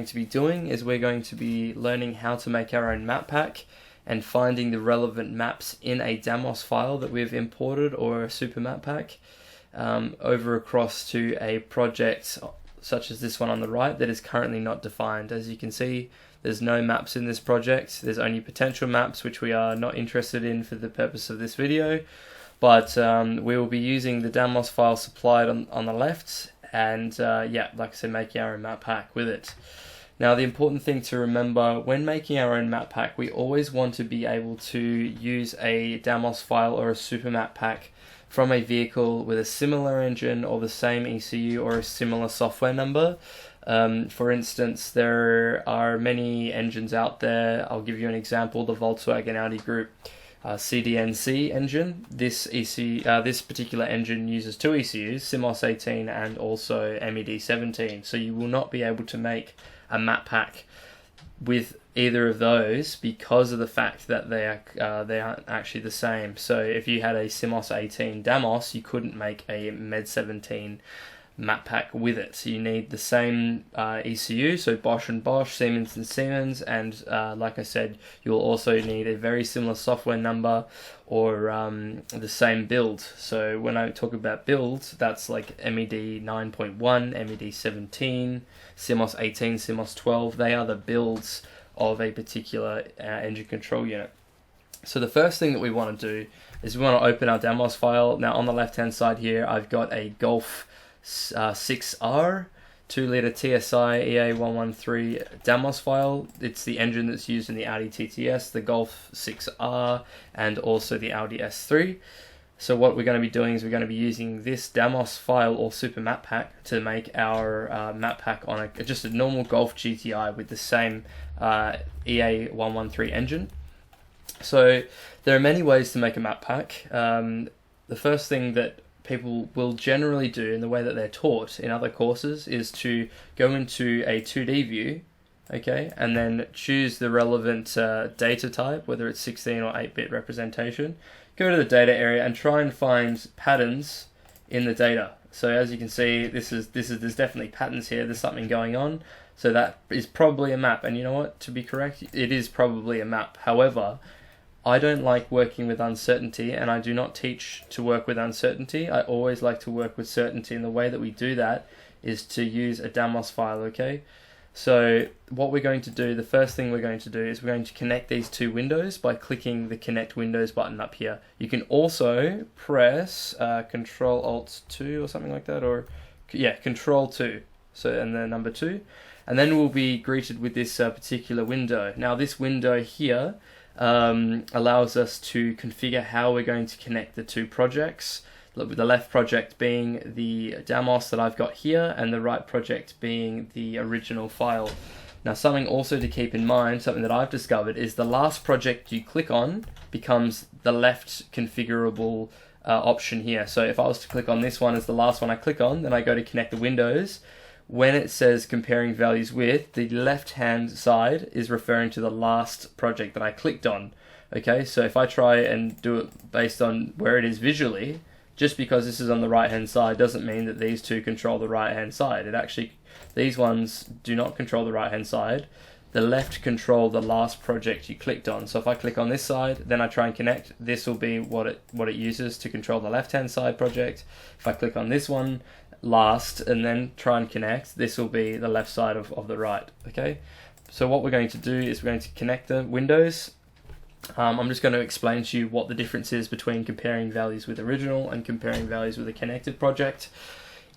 going to be doing is we're going to be learning how to make our own map pack and finding the relevant maps in a Damos file that we've imported or a super map pack over across to a project such as this one on the right that is currently not defined. As you can see, there's no maps in this project. There's only potential maps, which we are not interested in for the purpose of this video. But we will be using the Damos file supplied on the left, and yeah, like I said, making our own map pack with it. Now, the important thing to remember when making our own map pack, we always want to be able to use a Damos file or a super map pack from a vehicle with a similar engine or the same ECU or a similar software number. For instance, there are many engines out there. I'll give you an example, the Volkswagen Audi Group CDNC engine. This particular engine uses two ECUs, CMOS 18 and also MED 17. So you will not be able to make a map pack with either of those because of the fact that they aren't actually the same. So if you had a CMOS 18 Damos, you couldn't make a MED 17 map pack with it. So you need the same ECU, so Bosch and Bosch, Siemens and Siemens, and like I said, you'll also need a very similar software number or the same build. So when I talk about builds, that's like MED 9.1, MED 17, CMOS 18, CMOS 12. They are the builds of a particular engine control unit. So the first thing that we want to do is we want to open our Damos file. Now on the left hand side here, I've got a Golf 6R 2-litre TSI EA113 Damos file. It's the engine that's used in the Audi TTS, the Golf 6R, and also the Audi S3. So what we're going to be doing is we're going to be using this Damos file or super map pack to make our map pack on just a normal Golf GTI with the same EA113 engine. So there are many ways to make a map pack. The first thing that people will generally do in the way that they're taught in other courses is to go into a 2D view, okay, and then choose the relevant data type, whether it's 16 or 8-bit representation. Go to the data area and try and find patterns in the data. So as you can see, there's definitely patterns here. There's something going on. So that is probably a map. And you know what? To be correct, it is probably a map. However, I don't like working with uncertainty, and I do not teach to work with uncertainty. I always like to work with certainty, and the way that we do that is to use a Damos file, okay? So what we're going to do, the first thing we're going to do is we're going to connect these two windows by clicking the Connect Windows button up here. You can also press Control-Alt-2 or something like that, or yeah, Control-2, so and then number 2, and then we'll be greeted with this particular window. Now this window here allows us to configure how we're going to connect the two projects, with the left project being the Damos that I've got here and the right project being the original file. Now something also to keep in mind, something that I've discovered, is the last project you click on becomes the left configurable option here. So if I was to click on this one as the last one I click on, then I go to connect the windows. When it says comparing values with, the left hand side is referring to the last project that I clicked on. Okay, so if I try and do it based on where it is visually, just because this is on the right hand side doesn't mean that these two control the right hand side. It actually, these ones do not control the right hand side. The left control the last project you clicked on. So if I click on this side, then I try and connect, this will be what it uses to control the left hand side project. If I click on this one last and then try and connect, this will be the left side of the right, okay? So what we're going to do is we're going to connect the windows. I'm just going to explain to you what the difference is between comparing values with original and comparing values with a connected project.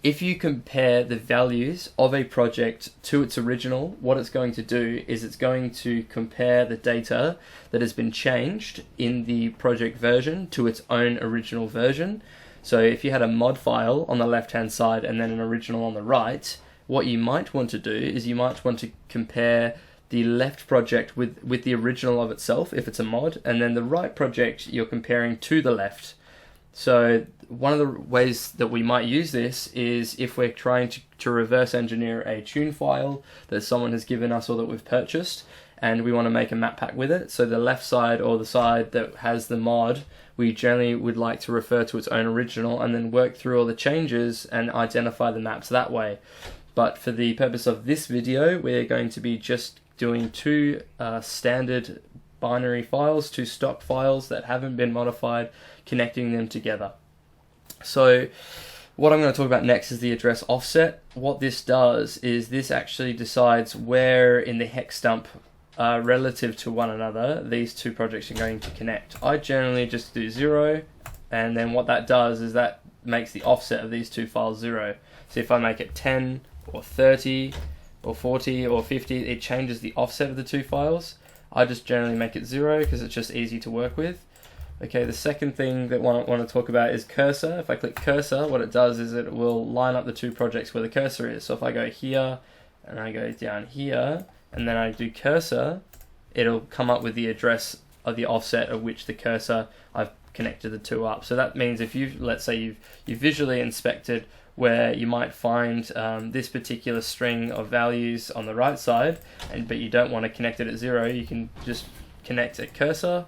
If you compare the values of a project to its original, what it's going to do is it's going to compare the data that has been changed in the project version to its own original version. So if you had a mod file on the left hand side and then an original on the right, what you might want to do is you might want to compare the left project with the original of itself if it's a mod, and then the right project you're comparing to the left. So one of the ways that we might use this is if we're trying to reverse engineer a tune file that someone has given us or that we've purchased, and we want to make a map pack with it. So the left side or the side that has the mod, we generally would like to refer to its own original and then work through all the changes and identify the maps that way. but for the purpose of this video, we're going to be just doing two standard binary files, two stock files that haven't been modified, connecting them together. So what I'm going to talk about next is the address offset. What this does is this actually decides where in the hex dump relative to one another these two projects are going to connect. I generally just do 0, and then what that does is that makes the offset of these two files 0. So if I make it 10 or 30 or 40 or 50, it changes the offset of the two files. I just generally make it 0 because it's just easy to work with. Okay, the second thing that I want to talk about is cursor. If I click cursor, what it does is it will line up the two projects where the cursor is. So if I go here and I go down here and then I do cursor, it'll come up with the address of the offset of which the cursor I've connected the two up. So that means if you've, let's say you've visually inspected where you might find this particular string of values on the right side, but you don't want to connect it at 0, you can just connect at cursor.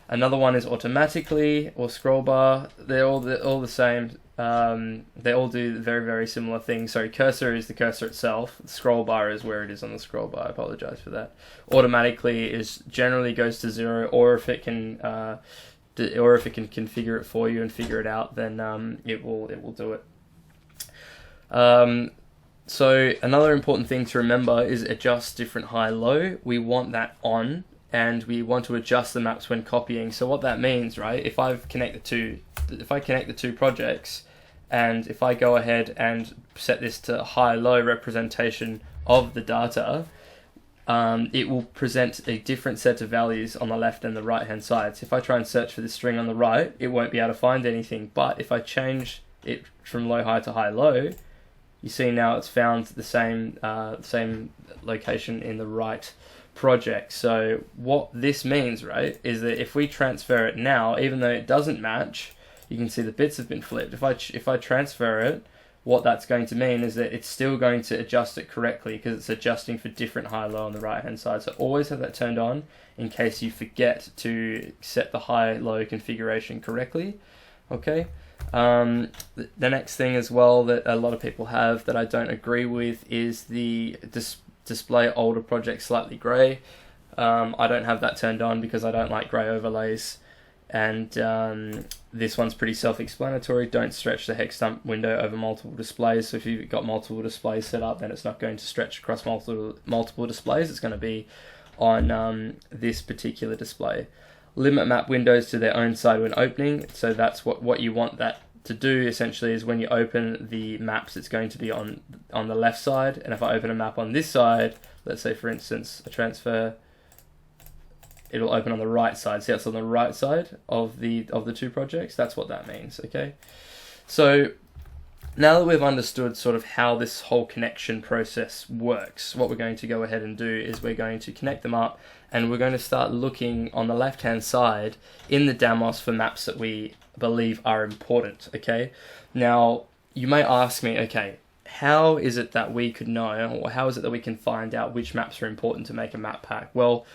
Another one is automatically or scroll bar. They're all the same. They all do very, very similar things. Sorry, cursor is the cursor itself. Scroll bar is where it is on the scroll bar. I apologize for that. Automatically is generally goes to 0, or if it can configure it for you and figure it out, then it will do it. So another important thing to remember is adjust different high-low. We want that on, and we want to adjust the maps when copying. So what that means, right? If I connect the two projects, and if I go ahead and set this to high-low representation of the data, it will present a different set of values on the left and the right-hand side. So if I try and search for this string on the right, it won't be able to find anything. But if I change it from low-high to high-low, you see now it's found the same location in the right project. So what this means, right, is that if we transfer it now, even though it doesn't match, you can see the bits have been flipped. If I transfer it, what that's going to mean is that it's still going to adjust it correctly because it's adjusting for different high-low on the right-hand side. So always have that turned on in case you forget to set the high-low configuration correctly. Okay. The next thing as well that a lot of people have that I don't agree with is the display older projects slightly grey. I don't have that turned on because I don't like grey overlays, and this one's pretty self-explanatory. Don't stretch the hex dump window over multiple displays. So if you've got multiple displays set up, then it's not going to stretch across multiple displays. It's going to be on this particular display. Limit map windows to their own side when opening. So that's what you want that to do essentially, is when you open the maps, it's going to be on the left side. And if I open a map on this side, let's say for instance a transfer, it'll open on the right side. See, that's on the right side of the two projects. That's what that means. Okay, so now that we've understood sort of how this whole connection process works, what we're going to go ahead and do is we're going to connect them up, and we're going to start looking on the left-hand side in the Damos for maps that we believe are important. Okay, now you may ask me, okay, how is it that we could know, or how is it that we can find out which maps are important to make a map pack? Well,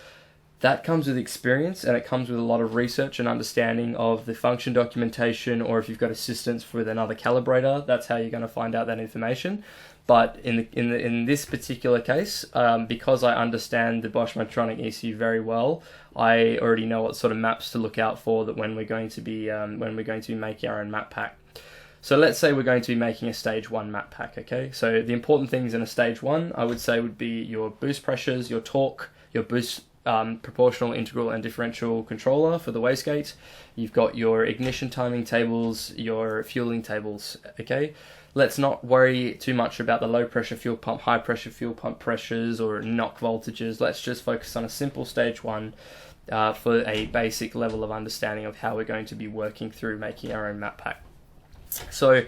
that comes with experience, and it comes with a lot of research and understanding of the function documentation, or if you've got assistance with another calibrator, that's how you're going to find out that information. But in this particular case, because I understand the Bosch Motronic ECU very well, I already know what sort of maps to look out for that when we're going to be making our own map pack. So let's say we're going to be making a stage 1 map pack. Okay, so the important things in a stage 1, I would say, would be your boost pressures, your torque, your boost proportional, integral and differential controller for the wastegate. You've got your ignition timing tables, your fueling tables. Okay, let's not worry too much about the low pressure fuel pump, high pressure fuel pump pressures or knock voltages. Let's just focus on a simple stage 1 for a basic level of understanding of how we're going to be working through making our own map pack. So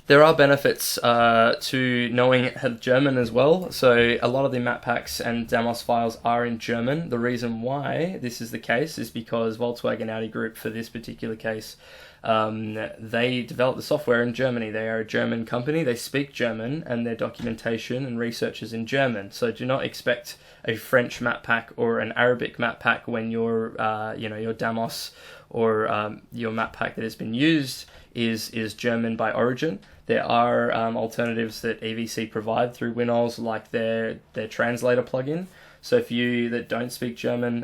there are benefits to knowing German as well. So a lot of the map packs and Damos files are in German. The reason why this is the case is because Volkswagen Audi Group, for this particular case, they developed the software in Germany. They are a German company. They speak German, and their documentation and research is in German. So do not expect a French map pack or an Arabic map pack when your Damos or your map pack that has been used is German by origin. There are alternatives that EVC provide through WinOLS, like their translator plugin. So if you that don't speak German,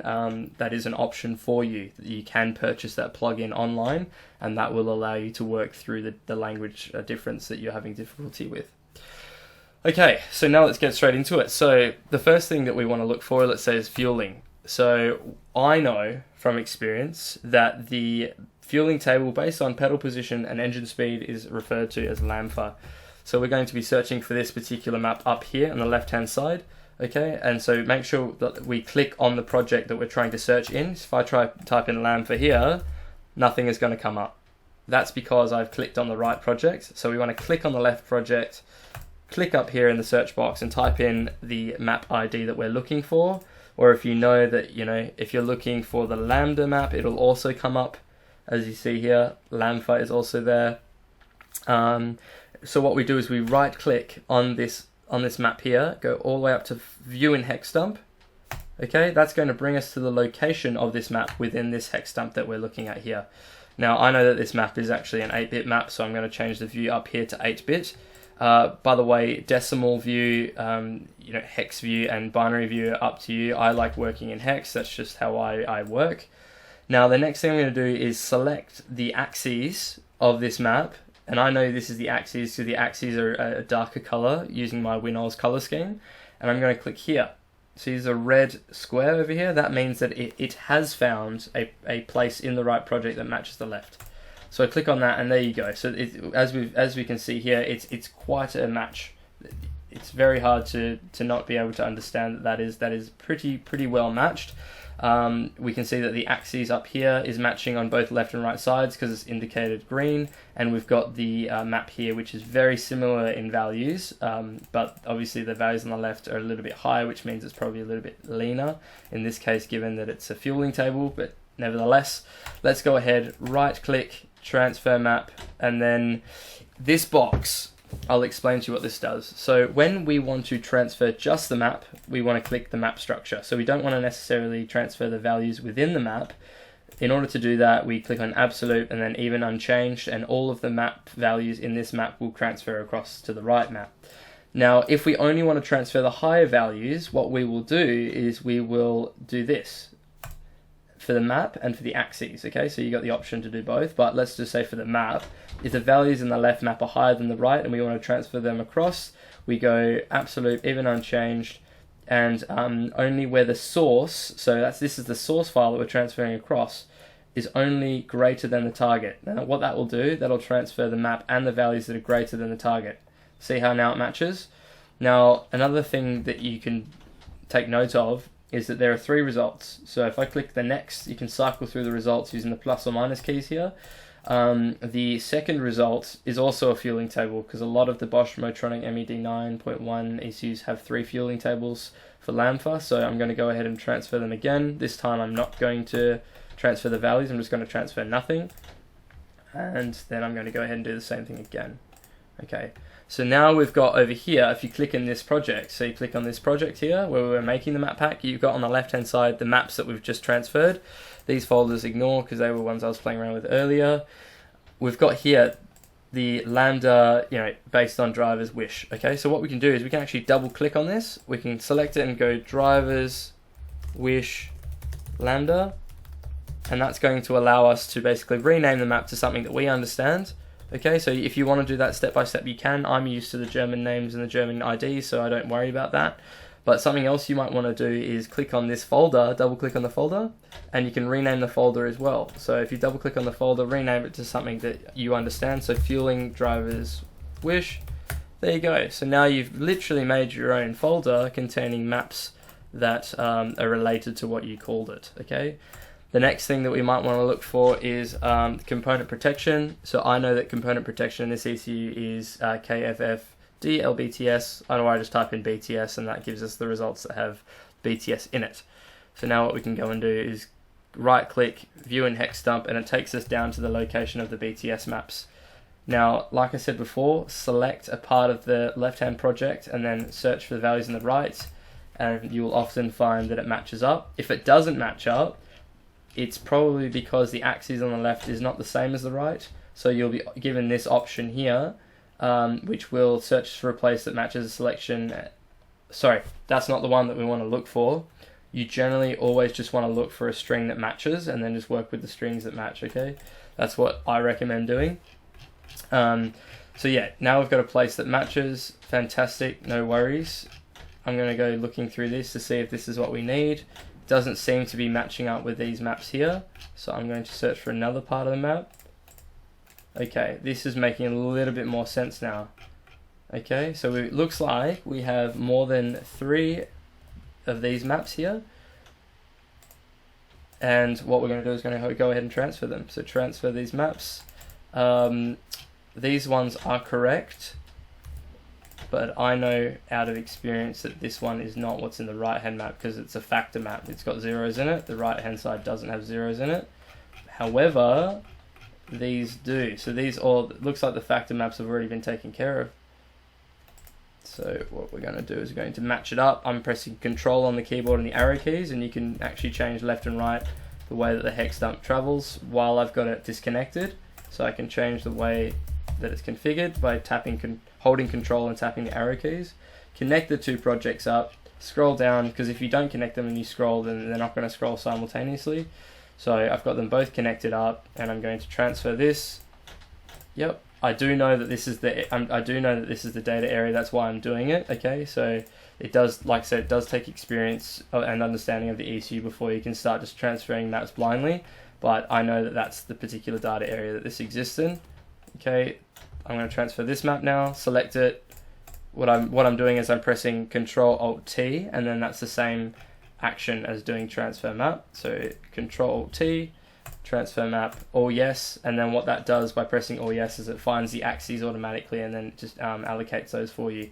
that is an option for you. You can purchase that plugin online, and that will allow you to work through the language difference that you're having difficulty with. Okay, so now let's get straight into it. So the first thing that we want to look for, let's say, is fueling. So I know from experience that the fueling table based on pedal position and engine speed is referred to as LAMFA. So we're going to be searching for this particular map up here on the left-hand side. Okay, and so make sure that we click on the project that we're trying to search in. If I type in LAMFA here, nothing is going to come up. That's because I've clicked on the right project. So we want to click on the left project, click up here in the search box and type in the map ID that we're looking for. Or if you know that, if you're looking for the Lambda map, it'll also come up. As you see here, LAMFA is also there. So what we do is we right click on this map here, go all the way up to view in hex dump. Okay, that's going to bring us to the location of this map within this hex dump that we're looking at here. Now I know that this map is actually an 8-bit map, so I'm going to change the view up here to 8-bit. By the way, decimal view, hex view and binary view are up to you. I like working in hex, that's just how I work. Now the next thing I'm going to do is select the axes of this map. And I know this is the axes, so the axes are a darker color using my WinOLS color scheme. And I'm going to click here. So there's a red square over here. That means that it has found a place in the right project that matches the left. So I click on that, and there you go. So as we can see here, it's quite a match. It's very hard to not be able to understand that is pretty well matched. We can see that the axis up here is matching on both left and right sides because it's indicated green, and we've got the map here which is very similar in values, but obviously the values on the left are a little bit higher, which means it's probably a little bit leaner in this case given that it's a fueling table. But nevertheless, let's go ahead, right click, transfer map, and then this box, I'll explain to you what this does. So when we want to transfer just the map, we want to click the map structure. So we don't want to necessarily transfer the values within the map. In order to do that, we click on absolute and then even unchanged, and all of the map values in this map will transfer across to the right map. Now, if we only want to transfer the higher values, what we will do is we will do this for the map and for the axes. Okay, so you got the option to do both, but let's just say for the map, if the values in the left map are higher than the right and we want to transfer them across, we go absolute, even, unchanged, and only where the source, so this is the source file that we're transferring across, is only greater than the target. Now what that will do, that'll transfer the map and the values that are greater than the target. See how now it matches? Now another thing that you can take note of is that there are 3 results. So if I click the next, you can cycle through the results using the plus or minus keys here. The second result is also a fueling table because a lot of the Bosch Motronic MED9.1 ECUs have 3 fueling tables for LAMFA. So I'm going to go ahead and transfer them again. This time I'm not going to transfer the values, I'm just going to transfer nothing. And then I'm going to go ahead and do the same thing again. Okay. So now we've got over here, if you click in this project, so you click on this project here where we're making the map pack, you've got on the left hand side the maps that we've just transferred. These folders ignore because they were ones I was playing around with earlier. We've got here the Lambda, based on driver's wish. Okay, so what we can do is we can actually double click on this. We can select it and go driver's wish Lambda, and that's going to allow us to basically rename the map to something that we understand. Okay, so if you want to do that step by step, you can. I'm used to the German names and the German IDs, so I don't worry about that. But something else you might want to do is click on this folder, double click on the folder, and you can rename the folder as well. So if you double click on the folder, rename it to something that you understand. So fueling driver's wish, there you go. So now you've literally made your own folder containing maps that are related to what you called it, okay? The next thing that we might want to look for is component protection. So I know that component protection in this ECU is KFFDLBTS. I know I just type in BTS and that gives us the results that have BTS in it. So now what we can go and do is right click, view in hex dump, and it takes us down to the location of the BTS maps. Now, like I said before, select a part of the left-hand project and then search for the values in the right, and you will often find that it matches up. If it doesn't match up, it's probably because the axis on the left is not the same as the right, So you'll be given this option here, which will search for a place that matches a selection. Sorry, that's not the one that we want to look for. You generally always just want to look for a string that matches and then just work with the strings that match, okay? That's what I recommend doing. So yeah, now we've got a place that matches. Fantastic, no worries. I'm going to go looking through this to see if this is what we need. It doesn't seem to be matching up with these maps here, so I'm going to search for another part of the map. Okay, this is making a little bit more sense now. Okay, so it looks like we have more than 3 of these maps here, and what we're going to do is going to go ahead and transfer them. So transfer these maps. These ones are correct, but I know out of experience that this one is not what's in the right hand map because it's a factor map. It's got zeros in it. The right hand side doesn't have zeros in it. However, these do. So these all, it looks like the factor maps have already been taken care of. So what we're going to do is we're going to match it up. I'm pressing Control on the keyboard and the arrow keys, and you can actually change left and right the way that the hex dump travels while I've got it disconnected. So I can change the way that it's configured by holding Control and tapping the arrow keys. Connect the 2 projects up, scroll down, because if you don't connect them and you scroll, then they're not going to scroll simultaneously. So I've got them both connected up, and I'm going to transfer this. Yep. I do know that this is the data area. That's why I'm doing it. Okay, so it does, like I said, it does take experience and understanding of the ECU before you can start just transferring maps blindly. But I know that that's the particular data area that this exists in. Okay, I'm going to transfer this map now. Select it. What I'm doing is I'm pressing Control Alt T, and then that's the same action as doing transfer map. So Control Alt T. Transfer map, all yes, and then what that does by pressing all yes is it finds the axes automatically and then just allocates those for you.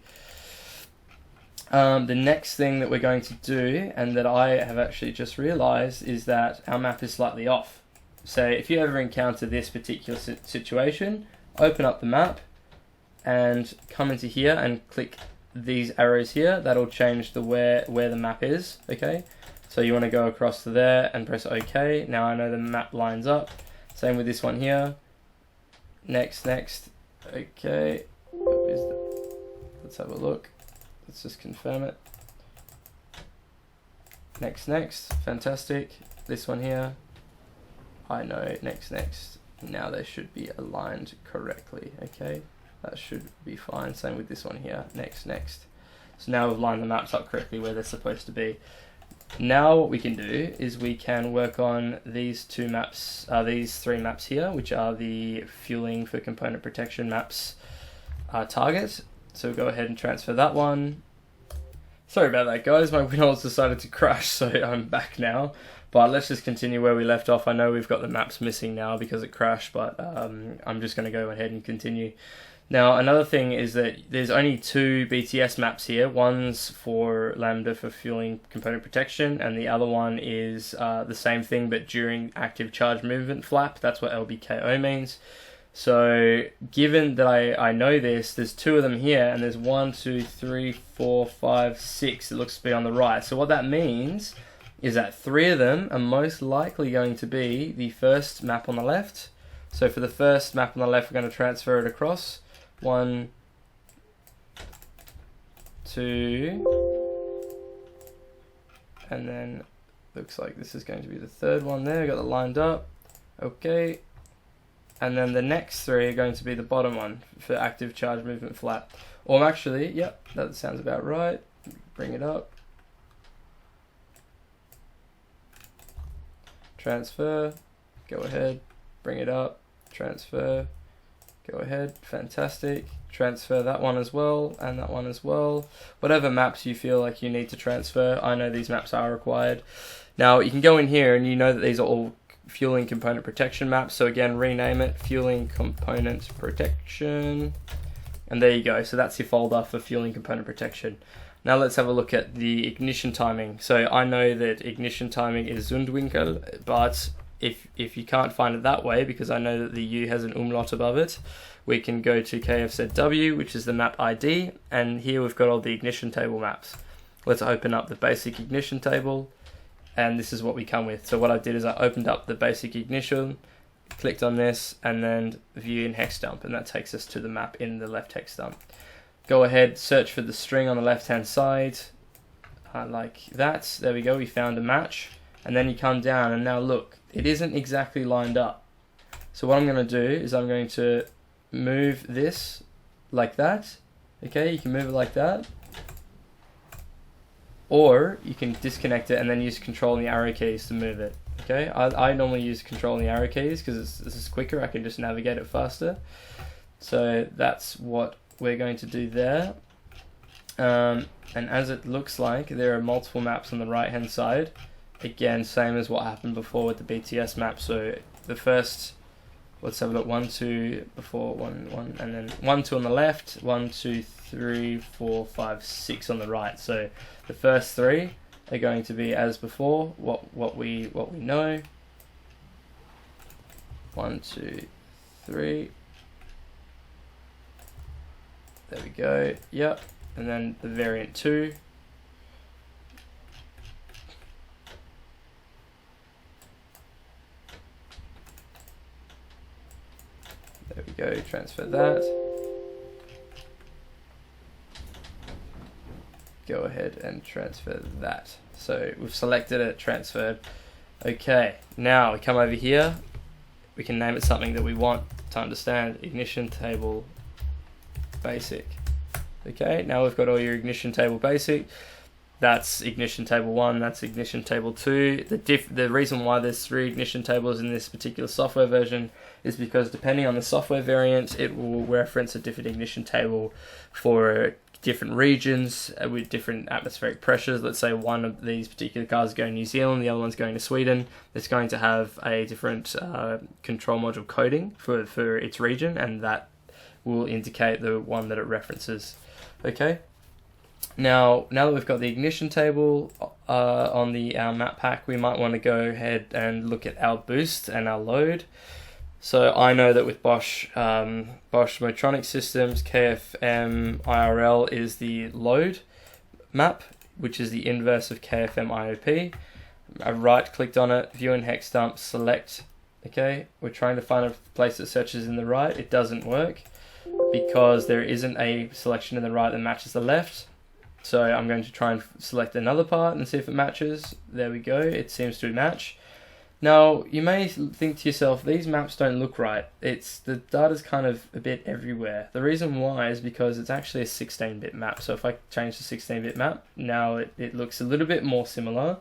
The next thing that we're going to do, and that I have actually just realized, is that our map is slightly off. So if you ever encounter this particular situation, open up the map and come into here and click these arrows here. That'll change the where the map is, okay? So you want to go across to there and press OK. Now I know the map lines up. Same with this one here. Next. Okay. Let's have a look. Let's just confirm it. Next. Fantastic. This one here. I know. Next. Now they should be aligned correctly. Okay. That should be fine. Same with this one here. Next. So now we've lined the maps up correctly where they're supposed to be. Now what we can do is we can work on these 2 maps, these 3 maps here, which are the fueling for component protection maps target. So we'll go ahead and transfer that one. Sorry about that, guys. My WinOLS decided to crash, so I'm back now. But let's just continue where we left off. I know we've got the maps missing now because it crashed, but I'm just going to go ahead and continue. Now, another thing is that there's only 2 BTS maps here. One's for Lambda for fueling component protection, and the other one is the same thing, but during active charge movement flap. That's what LBKO means. So, given that I know this, there's 2 of them here, and there's 1, 2, 3, 4, 5, 6. It looks to be on the right. So what that means is that 3 of them are most likely going to be the first map on the left. So for the first map on the left, we're going to transfer it across. 1, 2, and then looks like this is going to be the 3rd one there. Got it lined up. Okay, and then the next 3 are going to be the bottom one for active charge movement flat. Or actually, yep, that sounds about right. Bring it up. Transfer. Go ahead. Bring it up. Transfer. Go ahead, fantastic. Transfer that one as well, and that one as well. Whatever maps you feel like you need to transfer, I know these maps are required. Now, you can go in here and you know that these are all fueling component protection maps. So again, rename it fueling component protection. And there you go. So that's your folder for fueling component protection. Now let's have a look at the ignition timing. So I know that ignition timing is Zundwinkel, but if you can't find it that way, because I know that the U has an umlaut above it, we can go to KFZW, which is the map ID, and here we've got all the ignition table maps. Let's open up the basic ignition table, and this is what we come with. So what I did is I opened up the basic ignition, clicked on this, and then view in hex dump, and that takes us to the map in the left hex dump. Go ahead, search for the string on the left hand side, like that. There we go, we found a match. And then you come down, and now look, it isn't exactly lined up. So what I'm going to do is I'm going to move this like that. Okay, you can move it like that, or you can disconnect it and then use control and the arrow keys to move it. Okay, I normally use control and the arrow keys because this is quicker. I can just navigate it faster. So that's what we're going to do there. And as it looks like, there are multiple maps on the right hand side. Again, same as what happened before with the BTS map. So the first, let's have a look, 1, 2, before 1, and then 1, 2 on the left, 1, 2, 3, 4, 5, 6 on the right. So the first 3 are going to be as before, what we know. 1, 2, 3. There we go. Yep. And then the variant 2. There we go, transfer that. Go ahead and transfer that. So we've selected it, transferred. Okay, now we come over here. We can name it something that we want to understand. Ignition table basic. Okay, now we've got all your ignition table basic. That's ignition table 1, that's ignition table 2. The reason why there's 3 ignition tables in this particular software version is because depending on the software variant, it will reference a different ignition table for different regions with different atmospheric pressures. Let's say one of these particular cars is going to New Zealand, the other one's going to Sweden. It's going to have a different control module coding for its region, and that will indicate the one that it references. Okay. Now that we've got the ignition table on our map pack, we might want to go ahead and look at our boost and our load. So I know that with Bosch Motronic systems, KFM IRL is the load map, which is the inverse of KFM IOP. I've right-clicked on it, view in hex dump, select. Okay, we're trying to find a place that searches in the right. It doesn't work because there isn't a selection in the right that matches the left. So I'm going to try and select another part and see if it matches. There we go, it seems to match. Now, you may think to yourself, these maps don't look right. The data's kind of a bit everywhere. The reason why is because it's actually a 16-bit map. So if I change the 16-bit map, now it looks a little bit more similar.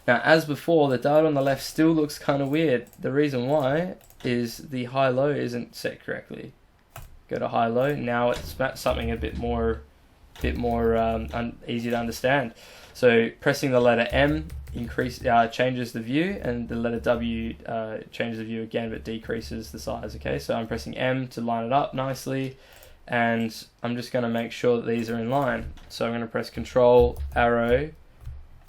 Now, as before, the data on the left still looks kind of weird. The reason why is the high-low isn't set correctly. Go to high-low, now it's something a bit more easy to understand. So pressing the letter M changes the view, and the letter W changes the view again but decreases the size. Okay, so I'm pressing M to line it up nicely, and I'm just going to make sure that these are in line. So I'm going to press Control arrow,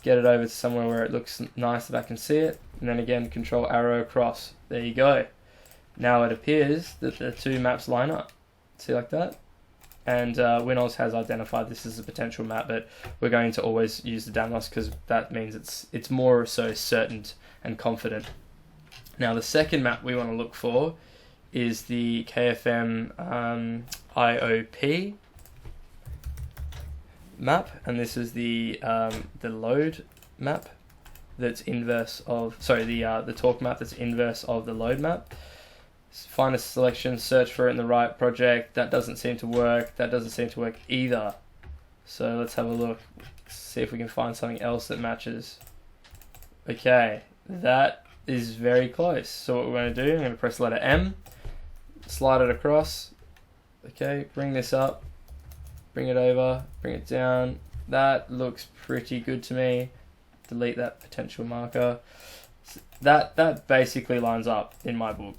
get it over to somewhere where it looks nice that I can see it, and then again Control arrow across. There you go. Now it appears that the 2 maps line up. See, like that? And WinOLS has identified this as a potential map, but we're going to always use the Damos because that means it's more so certain and confident. Now the second map we want to look for is the KFM IOP map, and this is the load map that's inverse of the torque map that's inverse of the load map. Find a selection, search for it in the right project. That doesn't seem to work. That doesn't seem to work either. So let's have a look, see if we can find something else that matches. Okay, that is very close. So what we're going to do, I'm going to press the letter M, slide it across. Okay, bring this up, bring it over, bring it down. That looks pretty good to me. Delete that potential marker. That basically lines up in my book.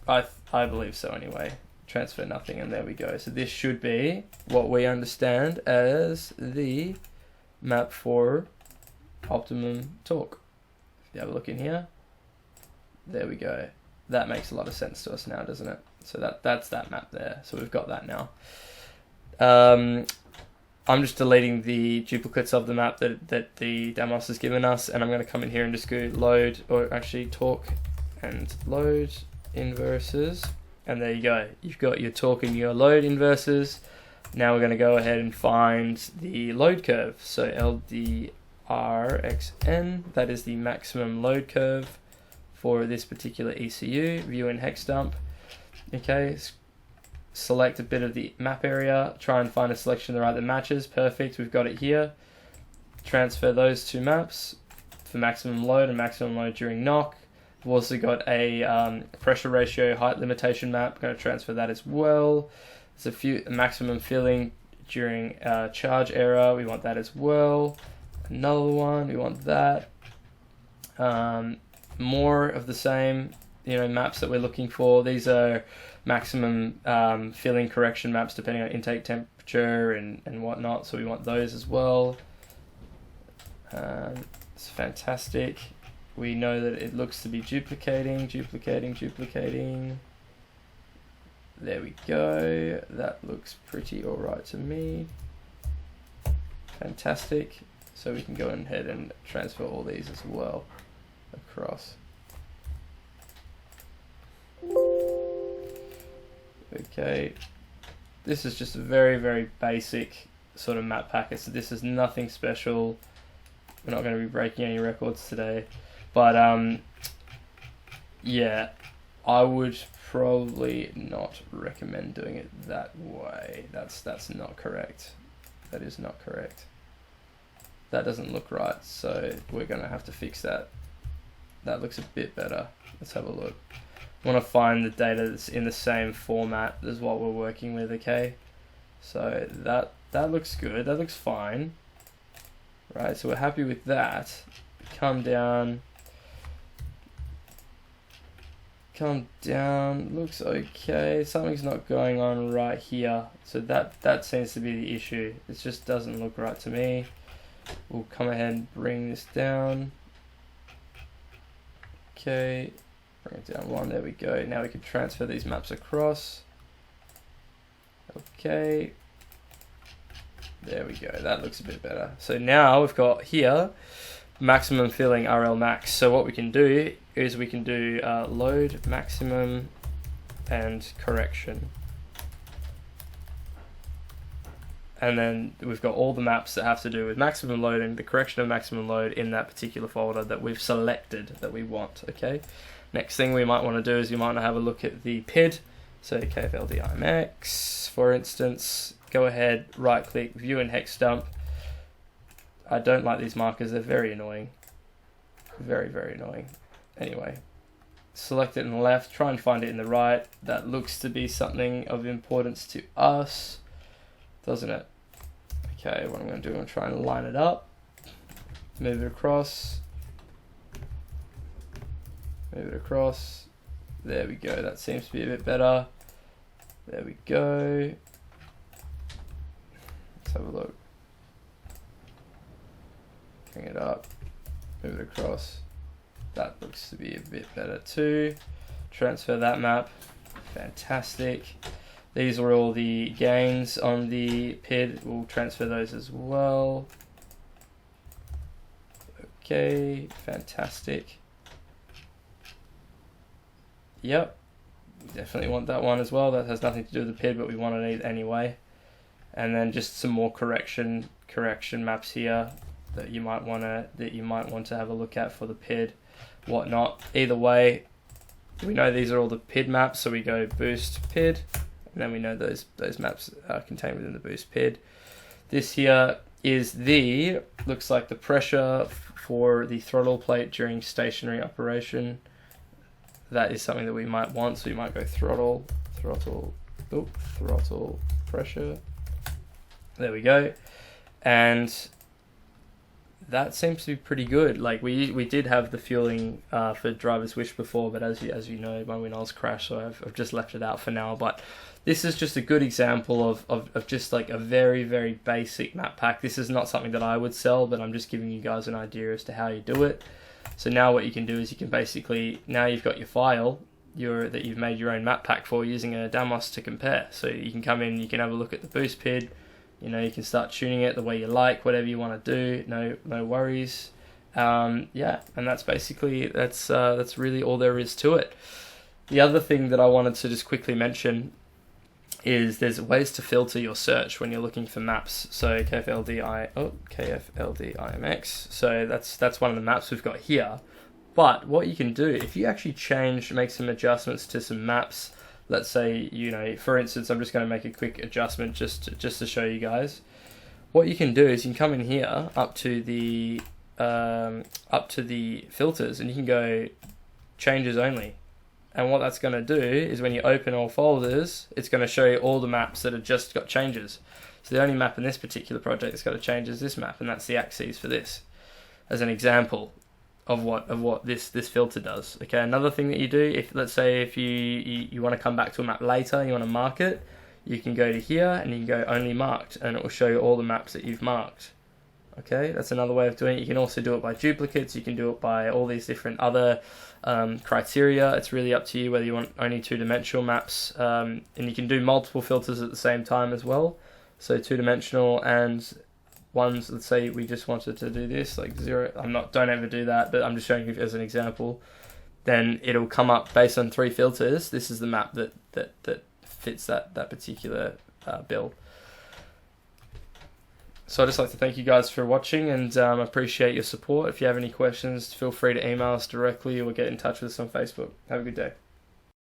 I believe so anyway. Transfer nothing, and there we go. So this should be what we understand as the map for optimum torque. If you have a look in here, there we go. That makes a lot of sense to us now, doesn't it? So that's that map there. So we've got that now. I'm just deleting the duplicates of the map that the Damos has given us, and I'm going to come in here and just go load, or actually torque and load, inverses, and there you go. You've got your torque and your load inverses. Now we're going to go ahead and find the load curve. So LDRXN, that is the maximum load curve for this particular ECU. View in hex dump. Okay, select a bit of the map area, try and find a selection of the right that matches. Perfect, we've got it here. Transfer those two maps for maximum load and maximum load during knock. We've also got a pressure ratio height limitation map. Going to transfer that as well. There's a maximum filling during charge error. We want that as well. Another one, we want that. More of the same, maps that we're looking for. These are maximum filling correction maps depending on intake temperature and whatnot. So we want those as well. It's fantastic. We know that it looks to be duplicating. There we go. That looks pretty alright to me. Fantastic. So we can go ahead and transfer all these as well across. Okay. This is just a very, very basic sort of map packet. So this is nothing special. We're not going to be breaking any records today. But yeah, I would probably not recommend doing it that way. That's not correct. That is not correct. That doesn't look right, so we're gonna have to fix that. That looks a bit better. Let's have a look. I want to find the data that's in the same format as what we're working with. Okay, so that looks good. That looks fine. Right, so we're happy with that. Come down, looks okay. Something's not going on right here. So that seems to be the issue. It just doesn't look right to me. We'll come ahead and bring this down. Okay, bring it down one, there we go. Now we can transfer these maps across. Okay, there we go, that looks a bit better. So now we've got here maximum filling RL max. So what we can do is we can do load maximum and correction. And then we've got all the maps that have to do with maximum load and the correction of maximum load in that particular folder that we've selected that we want, okay? Next thing we might want to do is you might want to have a look at the PID. So KFLDIMX, for instance, go ahead, right click, view in hex dump. I don't like these markers, they're very annoying. Very, very annoying. Anyway, select it in the left, try and find it in the right. That looks to be something of importance to us, doesn't it? Okay, what I'm going to do, I'm going to try and line it up, move it across, there we go, that seems to be a bit better, there we go, let's have a look, bring it up, move it across, that looks to be a bit better too, transfer that map, fantastic. These are all the gains on the PID. We'll transfer those as well. Okay, fantastic. Yep, we definitely want that one as well. That has nothing to do with the PID, but we want it anyway. And then just some more correction maps here that you might want to have a look at for the PID, whatnot. Either way, we know these are all the PID maps, so we go boost PID. And then we know those maps are contained within the boost PID. This here is looks like the pressure for the throttle plate during stationary operation. That is something that we might want, so we might go throttle pressure. There we go. And that seems to be pretty good. Like we did have the fueling for driver's wish before, but as you know, my WinOLS crashed, so I've just left it out for now. But this is just a good example of just like a very, very basic map pack. This is not something that I would sell, but I'm just giving you guys an idea as to how you do it. So now what you can do is you can basically, now you've got your file that you've made your own map pack for using a Damos to compare. So you can come in, you can have a look at the boost PID. You can start tuning it the way you like, whatever you want to do. No worries. Yeah, and that's basically that's really all there is to it. The other thing that I wanted to just quickly mention is there's ways to filter your search when you're looking for maps. So KFLDIMX. So that's one of the maps we've got here. But what you can do, if you actually make some adjustments to some maps, let's say, for instance, I'm just going to make a quick adjustment just to show you guys. What you can do is you can come in here up to the filters, and you can go changes only. And what that's going to do is when you open all folders, it's going to show you all the maps that have just got changes. So the only map in this particular project that's got a change is this map, and that's the axes for this, as an example of what this filter does. Okay, another thing that you do, if let's say if you want to come back to a map later, you want to mark it, you can go to here and you can go only marked, and it will show you all the maps that you've marked. Okay, that's another way of doing it. You can also do it by duplicates. You can do it by all these different other criteria. It's really up to you whether you want only two-dimensional maps, and you can do multiple filters at the same time as well. So two-dimensional and ones, let's say we just wanted to do this, like 0. Don't ever do that, but I'm just showing you as an example. Then it'll come up based on 3 filters. This is the map that fits that particular build. So I'd just like to thank you guys for watching, and appreciate your support. If you have any questions, feel free to email us directly or get in touch with us on Facebook. Have a good day.